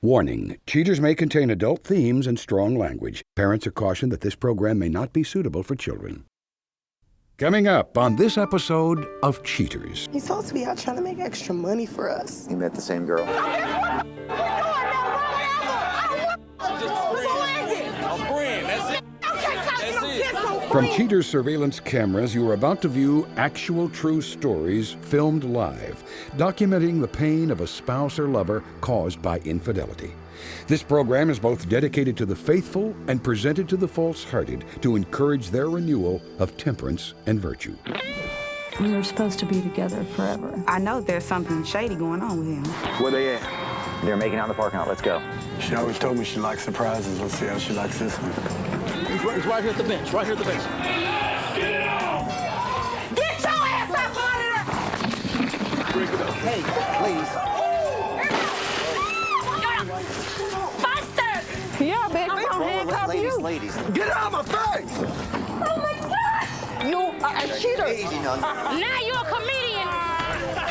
Warning, Cheaters may contain adult themes and strong language. Parents are cautioned that this program may not be suitable for children. Coming up on this episode of Cheaters. He's supposed to be out trying to make extra money for us. You met the same girl. From Cheaters surveillance cameras, you are about to view actual true stories filmed live, documenting the pain of a spouse or lover caused by infidelity. This program is both dedicated to the faithful and presented to the false-hearted to encourage their renewal of temperance and virtue. We were supposed to be together forever. I know there's something shady going on with him. Where they at? They're making out in the parking lot. Let's go. She always told me she likes surprises. Let's see how she likes this one. He's right here at the bench, right here at the bench. Get your ass up out of there! Hey, please. Buster! Yeah, bitch, I'm gonna handcuff you. Ladies. Get out of my face! Oh my God! You are a cheater. Now you're a comedian!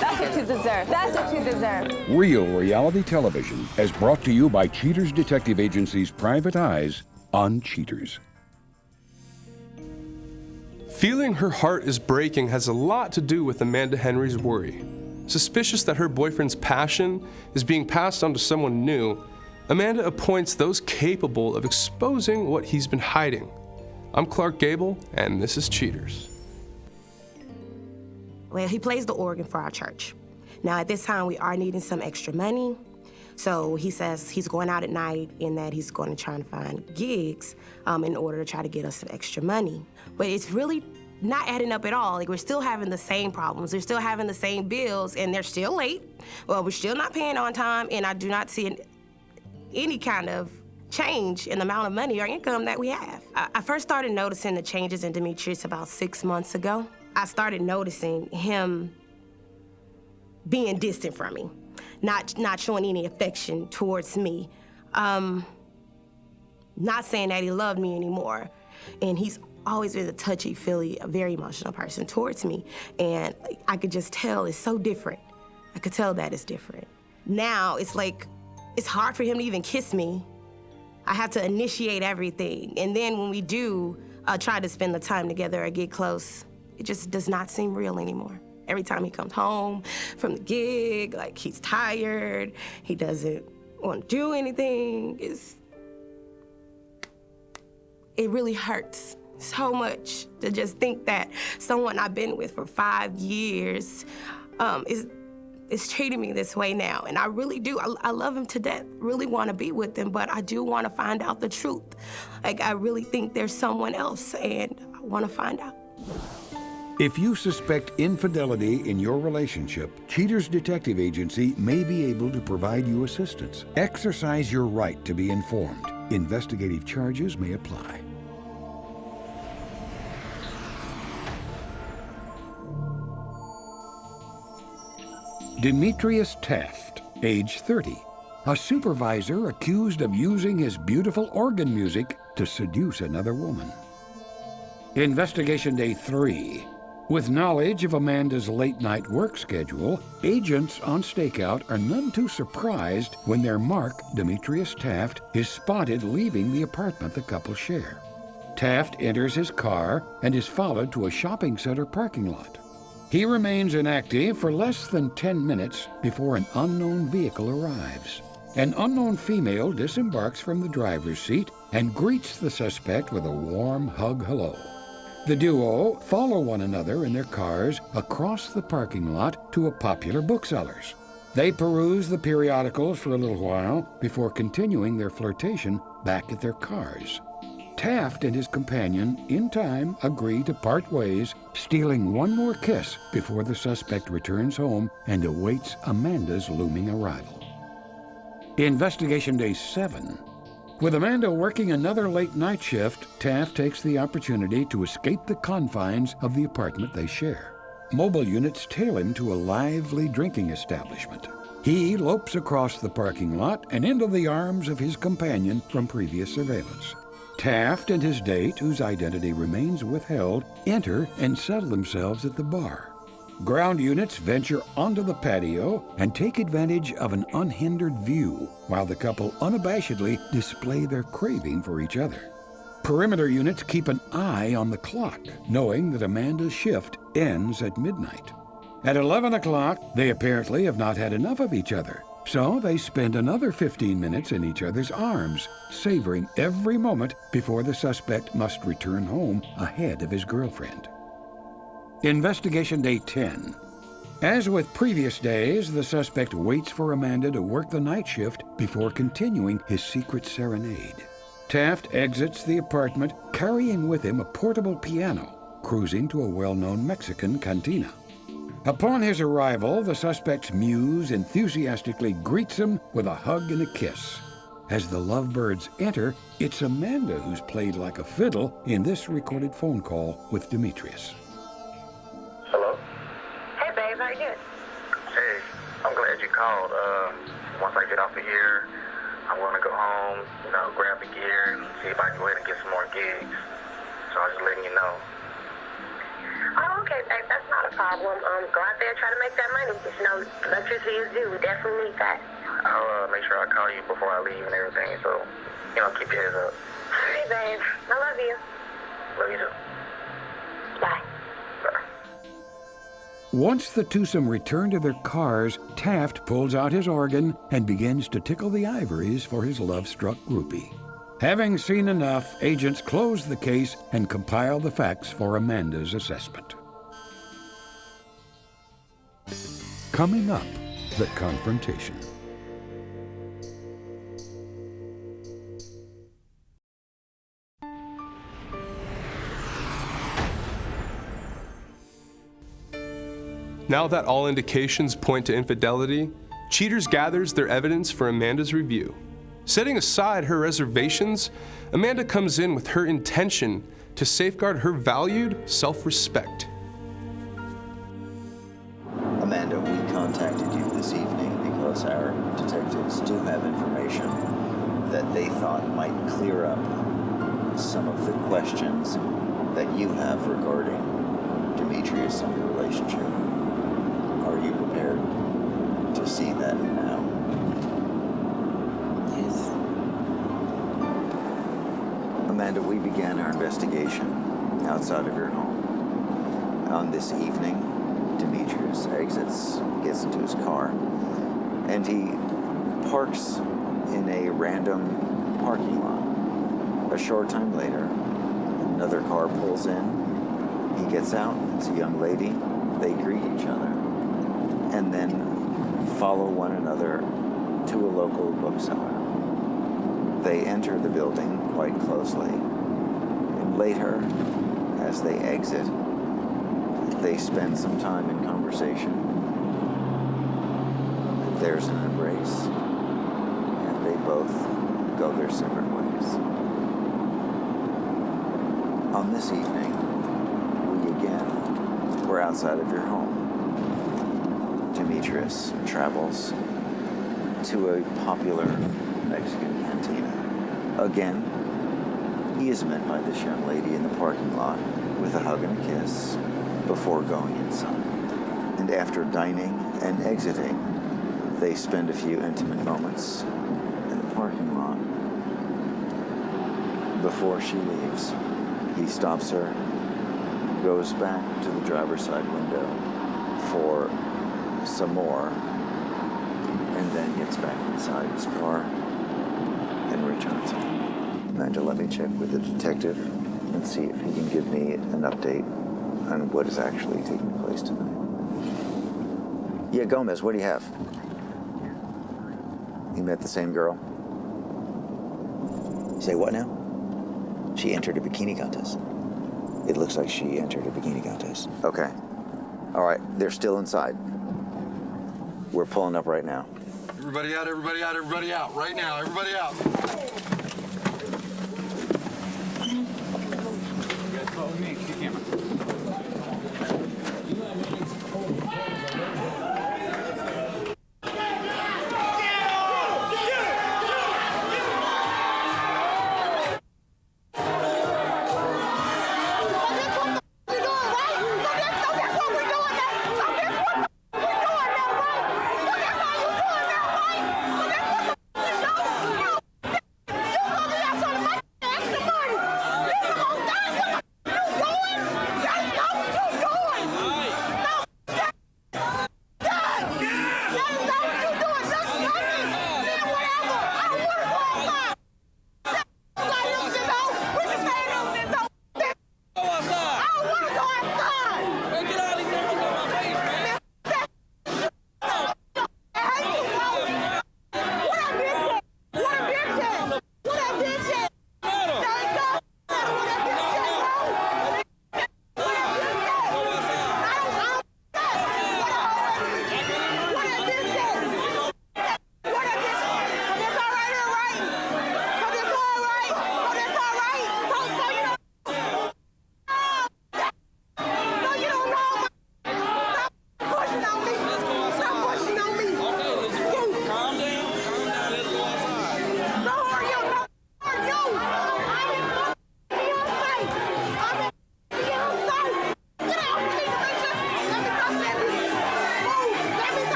That's what you deserve. That's what you deserve. Real reality television is brought to you by Cheaters Detective Agency's Private Eyes on Cheaters. Feeling her heart is breaking has a lot to do with Amanda Henry's worry. Suspicious that her boyfriend's passion is being passed on to someone new, Amanda appoints those capable of exposing what he's been hiding. I'm Clark Gable, and this is Cheaters. Well, he plays the organ for our church. Now, at this time, we are needing some extra money. So he says he's going out at night and that he's going to try and find gigs in order to try to get us some extra money. But it's really not adding up at all. Like, we're still having the same problems. We're still having the same bills, and they're still late. Well, we're still not paying on time, and I do not see any kind of change in the amount of money or income that we have. I first started noticing the changes in Demetrius about 6 months ago. I started noticing him being distant from me, not showing any affection towards me, not saying that he loved me anymore. And he's always been a touchy-feely, a very emotional person towards me. And I could just tell it's so different. I could tell that it's different. Now it's like, it's hard for him to even kiss me. I have to initiate everything. And then when we do try to spend the time together or get close, it just does not seem real anymore. Every time he comes home from the gig, like, he's tired, he doesn't want to do anything. It really hurts so much to just think that someone I've been with for 5 years is treating me this way now. And I really do. I love him to death, really want to be with him, but I do want to find out the truth. Like, I really think there's someone else, and I want to find out. If you suspect infidelity in your relationship, Cheaters Detective Agency may be able to provide you assistance. Exercise your right to be informed. Investigative charges may apply. Demetrius Taft, age 30, a supervisor accused of using his beautiful organ music to seduce another woman. Investigation Day 3. With knowledge of Amanda's late-night work schedule, agents on stakeout are none too surprised when their mark, Demetrius Taft, is spotted leaving the apartment the couple share. Taft enters his car and is followed to a shopping center parking lot. He remains inactive for less than 10 minutes before an unknown vehicle arrives. An unknown female disembarks from the driver's seat and greets the suspect with a warm hug hello. The duo follow one another in their cars across the parking lot to a popular bookseller's. They peruse the periodicals for a little while before continuing their flirtation back at their cars. Taft and his companion, in time, agree to part ways, stealing one more kiss before the suspect returns home and awaits Amanda's looming arrival. Investigation Day 7. With Amanda working another late night shift, Taft takes the opportunity to escape the confines of the apartment they share. Mobile units tail him to a lively drinking establishment. He lopes across the parking lot and into the arms of his companion from previous surveillance. Taft and his date, whose identity remains withheld, enter and settle themselves at the bar. ground units venture onto the patio and take advantage of an unhindered view while the couple unabashedly display their craving for each other. Perimeter units keep an eye on the clock, knowing that Amanda's shift ends at midnight. At 11 o'clock, they apparently have not had enough of each other, so they spend another 15 minutes in each other's arms, savoring every moment before the suspect must return home ahead of his girlfriend. Investigation Day 10. As with previous days, the suspect waits for Amanda to work the night shift before continuing his secret serenade. Taft exits the apartment carrying with him a portable piano, cruising to a well-known Mexican cantina. Upon his arrival, the suspect's muse enthusiastically greets him with a hug and a kiss. As the lovebirds enter, it's Amanda who's played like a fiddle in this recorded phone call with Demetrius. Hello? Hey, babe, how you doing? Hey, I'm glad you called. Once I get off of here, I'm going to go home, grab the gear and see if I can go ahead and get some more gigs. So I was just letting you know. Oh, okay, babe, that's not a problem. Go out there and try to make that money. Electricity is due. We definitely need that. I'll make sure I call you before I leave and everything, so, keep your heads up. All right, babe. I love you. Love you too. Bye. Bye. Once the twosome return to their cars, Taft pulls out his organ and begins to tickle the ivories for his love-struck groupie. Having seen enough, agents close the case and compile the facts for Amanda's assessment. Coming up, the confrontation. Now that all indications point to infidelity, Cheaters gathers their evidence for Amanda's review. Setting aside her reservations, Amanda comes in with her intention to safeguard her valued self-respect. Amanda, we contacted you this evening because our detectives do have information that they thought might clear up some of the questions that you have regarding Demetrius and your relationship. Are you prepared to see that now? Yes. Amanda, we began our investigation outside of your home. On this evening, Demetrius exits, gets into his car, and he parks in a random parking lot. A short time later, another car pulls in. He gets out, it's a young lady. They greet each other, and then follow one another to a local bookseller. They enter the building quite closely, and later, as they exit, they spend some time in conversation. There's an embrace, and they both go their separate ways. On this evening, we're outside of your home. Demetrius travels to a popular Mexican cantina. Again, he is met by this young lady in the parking lot with a hug and a kiss before going inside. And after dining and exiting, they spend a few intimate moments in the parking lot. Before she leaves, he stops her, goes back to the driver's side window for some more, and then gets back inside his car and returns home. Amanda, let me check with the detective and see if he can give me an update on what is actually taking place tonight. Yeah, Gomez, what do you have? You met the same girl? Say what now? She entered a bikini contest. It looks like she entered a bikini contest. Okay. All right, they're still inside. We're pulling up right now. Everybody out, everybody out, everybody out. Right now, everybody out. You guys follow me. See the camera.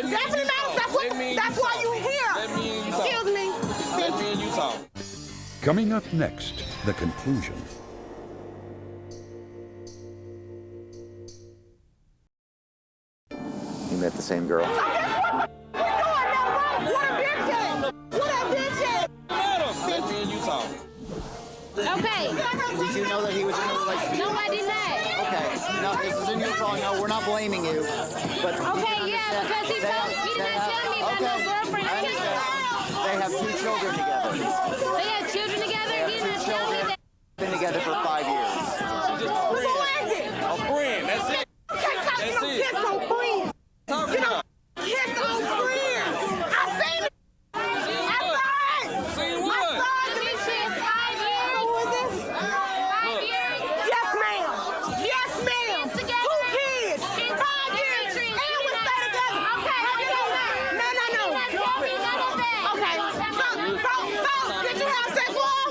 Definitely matters. That's why you here. Excuse me. Let me and you talk. Coming up next, the conclusion. You met the same girl? Let me and you talk. Okay. Did you know that he was in a relationship? No, I did not. Okay. No, this isn't your fault. No, we're not blaming you. But Okay, yeah, because he did not tell me about no girlfriend. I understand. They have 2 children together. They have children together? He did not tell me that. Been together for 5 years. She's just a friend. A friend, that's it. That's it. Kiss on friends. Talk about. Kiss on friends. I seen it. See what? Demetrius, 5 years. Who is this? 5 years. Yes, ma'am. Yes, ma'am. Kids together. 2 kids. 5 years. Demetrius, And we stay together. Okay, No. He did not tell me none of that. Okay. So, did you have sex with her?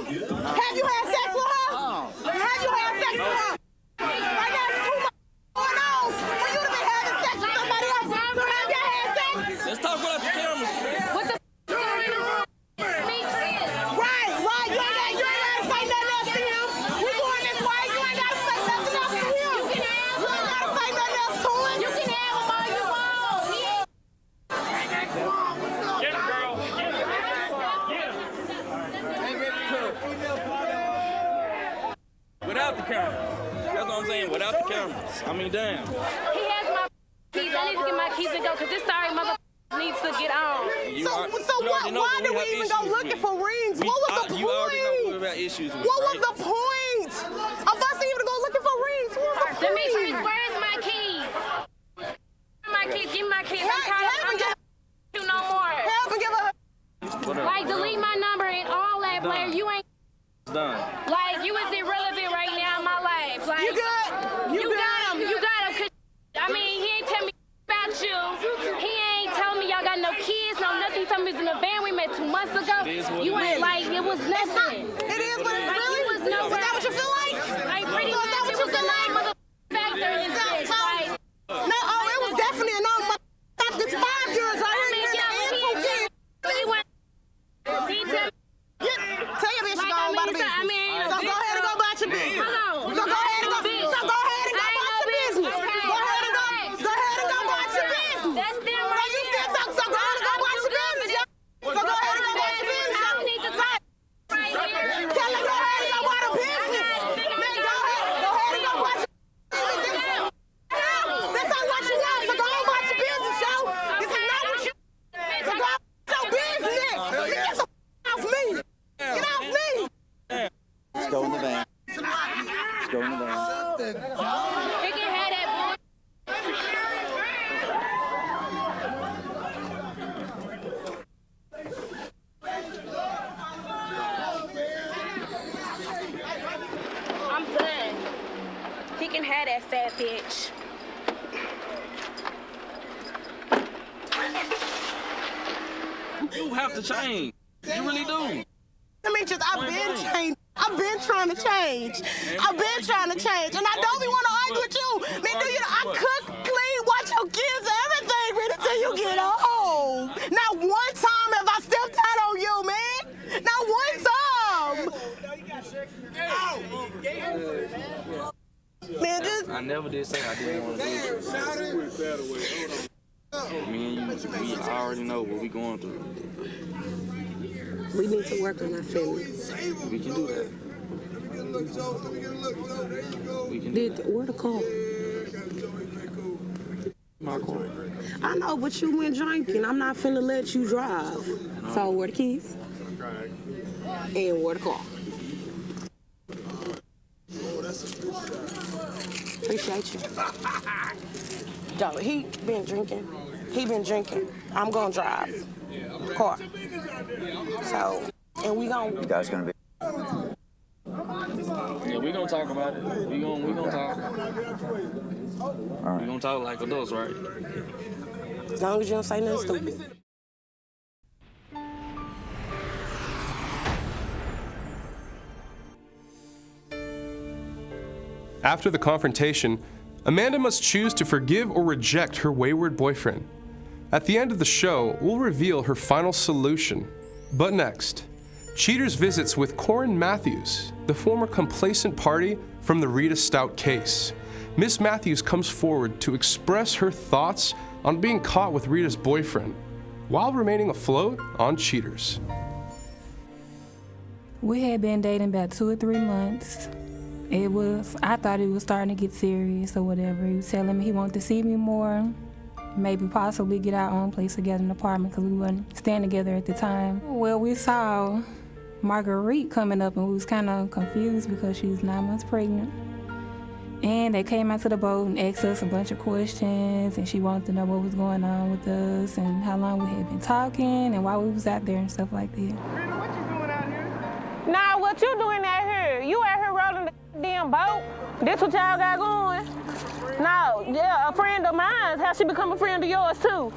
Have you had sex with her? Have you had sex with her? Right now, it's too much going on for you to be having sex with somebody else. So have you had sex? Let's talk about the cameras. What the Demetrius? Right. You ain't gotta say nothing else to him. We going this way. You ain't gotta say nothing else to him. You ain't gotta say nothing else to him. You can have him all you want. Get it, girl. Get it. Without the cameras. That's what I'm saying. Without the cameras. I mean, damn. He has my keys. I need to get my keys and go because this sorry mother needs to get on. Why did we even go looking for rings? What was the point? You already know what about issues with, What right? was the point of us even go looking for rings? What was the Demetrius, point? where's my keys? My keys, give me my keys. I'm Help tired. and You no more. Help and give her. Like delete my number and all that, Blair. You ain't Done. like you is irrelevant right now in my life. Like You good? You got him. You got him. 'Cause, I mean, he ain't tell me about you. He ain't telling me y'all got no kids, no nothing. He told me he was in a van. We met 2 months ago. It is what You it ain't is. like it was nothing. It is what it Like, really you was nowhere. Is that what you feel like? Like pretty So much is that what it you was feel a like? non factor in this. Like, No, it was definitely a non. It's 5 years. I I mean, heard yeah, you. he went. He tell Tell your bitch to Like, go on about the I business. mean, So go ahead and go about your business. Hold on. So go ahead and go. So go ahead and go about your business. Go ahead and go. Go ahead and go about your business. That's them So right you there. still talk. So go ahead and go about your business. Yo. So go ahead and go about your business. I don't need to talk right here. Tell her go ahead and go about her business. Man, go ahead. Go ahead and go about your business. This ain't what you want. So go on about your business, yo. This is not what you. So go on about your business. Get the off me. Get off me. Let's go in the van. Let's go in the van. He can have that boy. I'm done. He can have that fat bitch. You have to change. You really do. Demetrius, I've been changed. I've been trying to change. I've been trying to change. And I don't even want to argue with you. Man, do you know, I cook, clean, watch your kids, everything, man, until you get home. Not one time have I stepped out on you, man. Not one time. Man, just... I never did say I didn't want to do it. Me and you, we already know what we going through. We need to work on our family. We can do that. We can do that. Where the car? My car. I know, but you went drinking. I'm not finna let you drive. So where the keys? And where the car? Appreciate you. Yo, he been drinking. I'm gonna drive. Car. So, and we gonna... You guys gonna be... Yeah, we gonna talk about it. We gonna talk. All right. We gonna talk like adults, right? As long as you don't say nothing stupid. After the confrontation, Amanda must choose to forgive or reject her wayward boyfriend. At the end of the show, we'll reveal her final solution. But next, Cheaters visits with Corrin Matthews, the former complacent party from the Rita Stout case. Miss Matthews comes forward to express her thoughts on being caught with Rita's boyfriend, while remaining afloat on Cheaters. We had been dating about 2 or 3 months. I thought it was starting to get serious or whatever. He was telling me he wanted to see me more, maybe possibly get our own place together in an apartment because we weren't staying together at the time. Well, we saw Marguerite coming up and we was kind of confused because she was 9 months pregnant. And they came out to the boat and asked us a bunch of questions, and she wanted to know what was going on with us and how long we had been talking and why we was out there and stuff like that. Rita, what you doing out here? Nah, what you doing out here? You out here rolling the damn boat? This what y'all got going? No, yeah, a friend of mine. How she become a friend of yours too?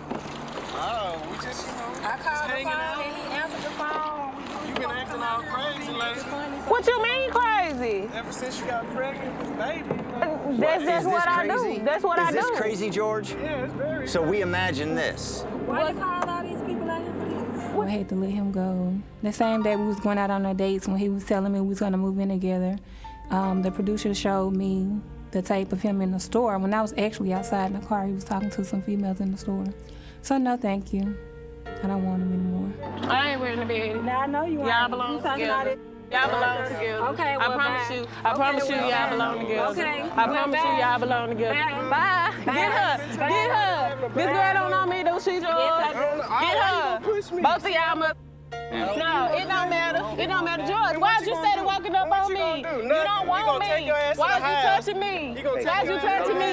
Oh, we just, I called the phone and he answered the phone. You been acting all crazy lately. What you mean crazy? Ever since you got pregnant with this baby. That's what I do. That's what I do. Is this crazy, George? Yeah, it's very So we imagine this. Why you call all these people out here for this? I had to let him go. The same day we was going out on our dates when he was telling me we was gonna move in together, the producer showed me the tape of him in the store. When I was actually outside in the car, he was talking to some females in the store. So no, thank you. I don't want him anymore. I ain't ready to be. Now I know you Y'all belong together. Y'all belong together. Okay, well, I promise bye. you. I promise you, y'all belong together. Okay. I promise you, y'all belong together. Bye. Get her. Get her. This girl don't know me, though. She's yours. Get her. Both of y'all must. No, it don't matter. It don't matter, George. Why'd you steady walking up on me? You don't want me. Why'd you touching me? Why'd you touching me?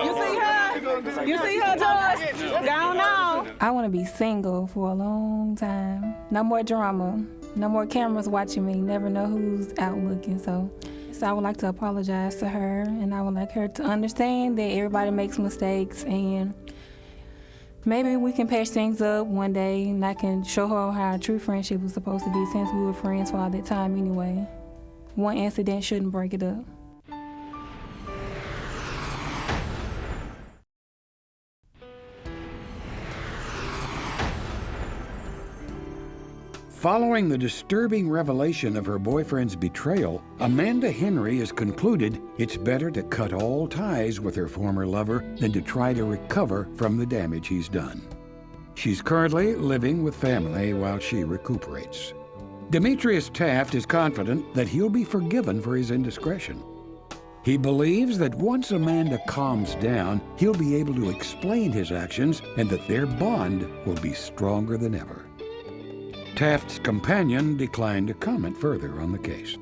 You see her? You see her, George? Gone on. I want to be single for a long time. No more drama. No more cameras watching me. Never know who's out looking. So I would like to apologize to her, and I would like her to understand that everybody makes mistakes, and maybe we can patch things up one day, and I can show her how a true friendship was supposed to be since we were friends for all that time anyway. One incident shouldn't break it up. Following the disturbing revelation of her boyfriend's betrayal, Amanda Henry has concluded it's better to cut all ties with her former lover than to try to recover from the damage he's done. She's currently living with family while she recuperates. Demetrius Taft is confident that he'll be forgiven for his indiscretion. He believes that once Amanda calms down, he'll be able to explain his actions and that their bond will be stronger than ever. Taft's companion declined to comment further on the case.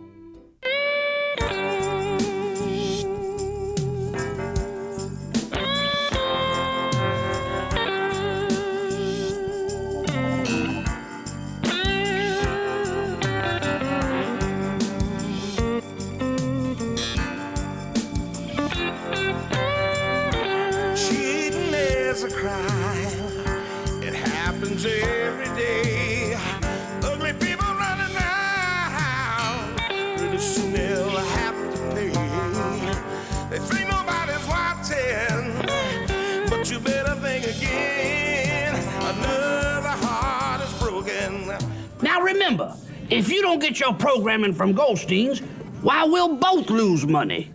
Cheating is a crime. It happens every day. Ugly people running around. Pretty soon they'll have to pay. They think nobody's watching, but you better think again. Another heart is broken. Now remember, if you don't get your programming from Goldstein's, why, we'll both lose money.